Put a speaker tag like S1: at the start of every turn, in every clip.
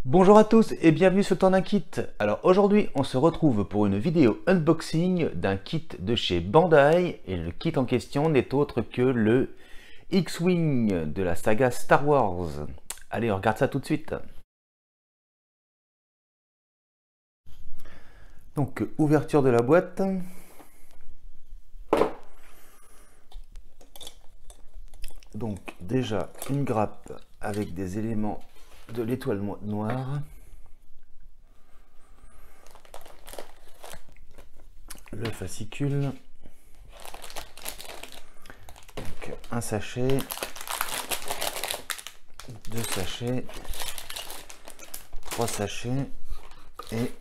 S1: Bonjour à tous et bienvenue sur Temps d'un Kit. Alors aujourd'hui on se retrouve pour une vidéo unboxing d'un kit de chez Bandai et le kit en question n'est autre que le X-Wing de la saga Star Wars. Allez on regarde ça tout de suite. Donc ouverture de la boîte. Donc déjà une grappe avec des éléments de l'étoile noire. Le fascicule. Donc un sachet. Deux sachets. Trois sachets. Et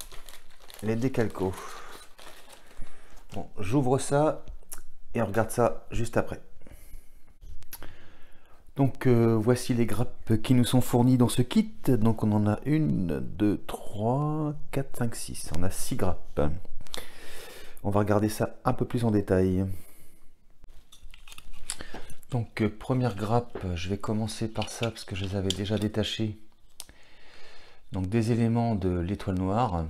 S1: les décalcos. Bon, j'ouvre ça et on regarde ça juste après. Donc voici les grappes qui nous sont fournies dans ce kit. Donc on en a 1, 2, 3, 4, 5, 6. On a 6 grappes. On va regarder ça un peu plus en détail. Donc première grappe, je vais commencer par ça parce que je les avais déjà détachés. Donc des éléments de l'étoile noire.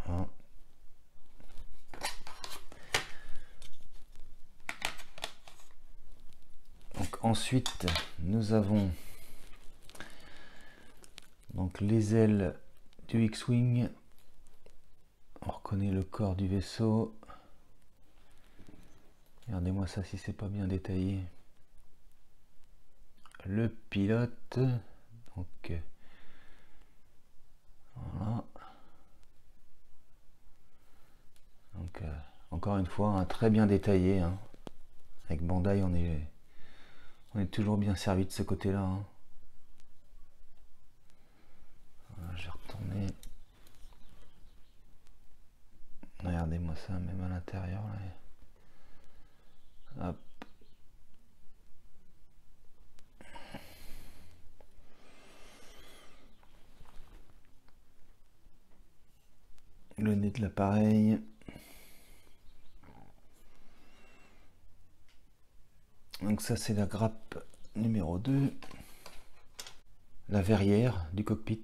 S1: Voilà. Donc ensuite nous avons donc les ailes du X-Wing. On reconnaît le corps du vaisseau. Regardez-moi ça si c'est pas bien détaillé. Le pilote. Donc voilà. Donc encore une fois, très bien détaillé. Hein. Avec Bandai, on est toujours bien servi de ce côté-là. Hein. Voilà, je vais retourner. Regardez-moi ça, même à l'intérieur. Hop. Le nez de l'appareil. Donc ça c'est la grappe numéro 2. La verrière du cockpit.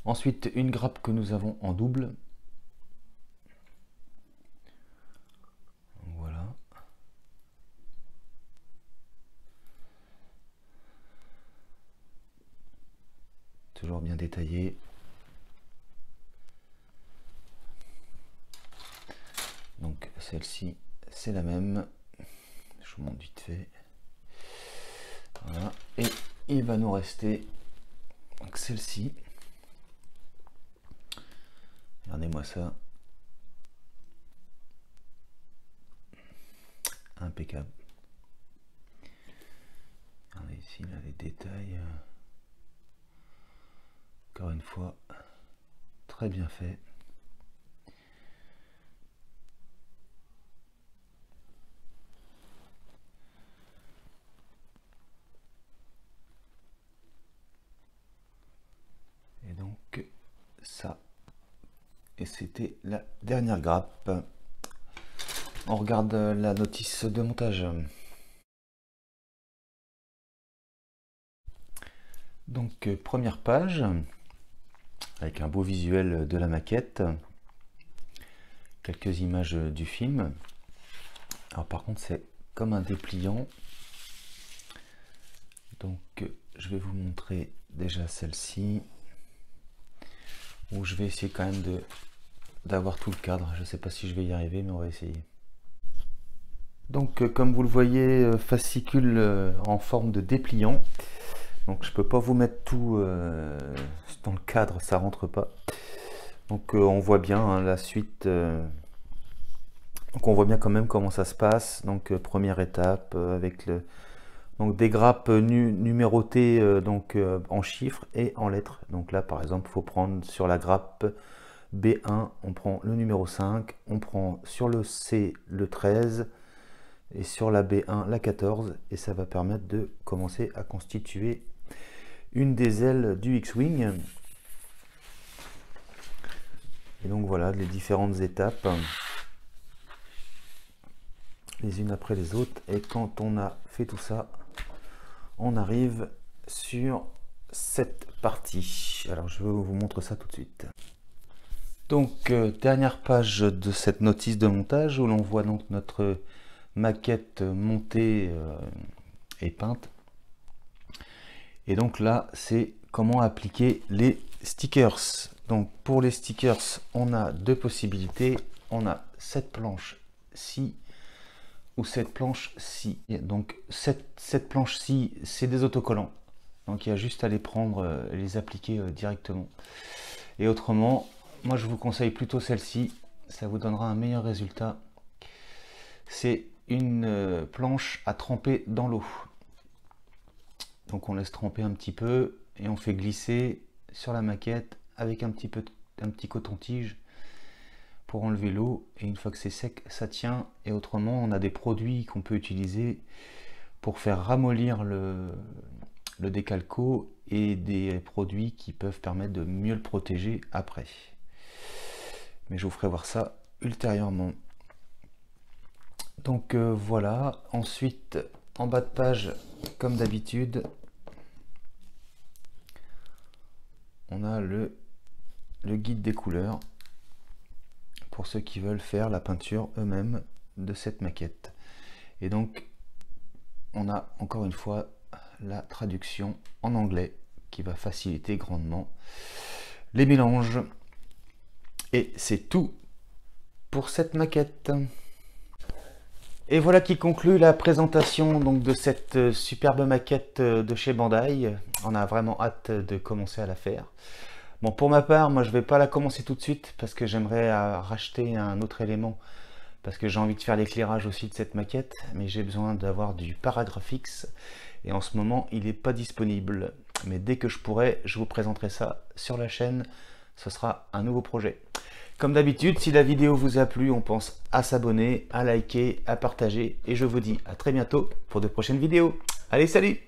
S1: Ensuite une grappe que nous avons en double. Voilà. Toujours bien détaillé. Donc celle-ci c'est la même. Je vous montre vite fait. Voilà. Et il va nous rester celle-ci. Regardez-moi ça. Impeccable. Regardez ici là, les détails. Encore une fois, très bien fait. Et donc ça. Et c'était la dernière grappe. On regarde la notice de montage. Donc première page, avec un beau visuel de la maquette, quelques images du film. Alors par contre c'est comme un dépliant. Donc je vais vous montrer déjà celle-ci, où je vais essayer quand même d'avoir tout le cadre. Je ne sais pas si je vais y arriver, mais on va essayer. Donc comme vous le voyez, fascicule en forme de dépliant. Donc je peux pas vous mettre tout dans le cadre, ça rentre pas. Donc on voit bien hein, la suite. Donc on voit bien quand même comment ça se passe. Donc première étape avec donc des grappes numérotées donc en chiffres et en lettres. Donc là par exemple il faut prendre sur la grappe B1, on prend le numéro 5, on prend sur le C le 13 et sur la B1 la 14 et ça va permettre de commencer à constituer une des ailes du X-Wing. Et donc voilà les différentes étapes. les unes après les autres. Et quand on a fait tout ça, on arrive sur cette partie. Alors je vous montre ça tout de suite. Donc dernière page de cette notice de montage où l'on voit donc notre maquette montée et peinte. Et donc là c'est comment appliquer les stickers. Donc pour les stickers on a deux possibilités. On a cette planche-ci ou cette planche-ci. Donc cette planche-ci c'est des autocollants. Donc il y a juste à les prendre et les appliquer directement. Et autrement, moi je vous conseille plutôt celle-ci, ça vous donnera un meilleur résultat. C'est une planche à tremper dans l'eau. Donc on laisse tremper un petit peu et on fait glisser sur la maquette avec un petit coton-tige pour enlever l'eau. Et une fois que c'est sec, ça tient. Et autrement, on a des produits qu'on peut utiliser pour faire ramollir le décalco et des produits qui peuvent permettre de mieux le protéger après. Mais je vous ferai voir ça ultérieurement. Donc voilà, ensuite en bas de page, comme d'habitude, on a le guide des couleurs pour ceux qui veulent faire la peinture eux-mêmes de cette maquette. Et donc on a encore une fois la traduction en anglais qui va faciliter grandement les mélanges. Et c'est tout pour cette maquette. Et voilà qui conclut la présentation donc de cette superbe maquette de chez Bandai. On a vraiment hâte de commencer à la faire. Bon, pour ma part, moi je vais pas la commencer tout de suite parce que j'aimerais racheter un autre élément parce que j'ai envie de faire l'éclairage aussi de cette maquette, mais j'ai besoin d'avoir du Paragraphics et en ce moment il n'est pas disponible. Mais dès que je pourrai, je vous présenterai ça sur la chaîne. Ce sera un nouveau projet. Comme d'habitude, si la vidéo vous a plu, on pense à s'abonner, à liker, à partager et je vous dis à très bientôt pour de prochaines vidéos. Allez, salut!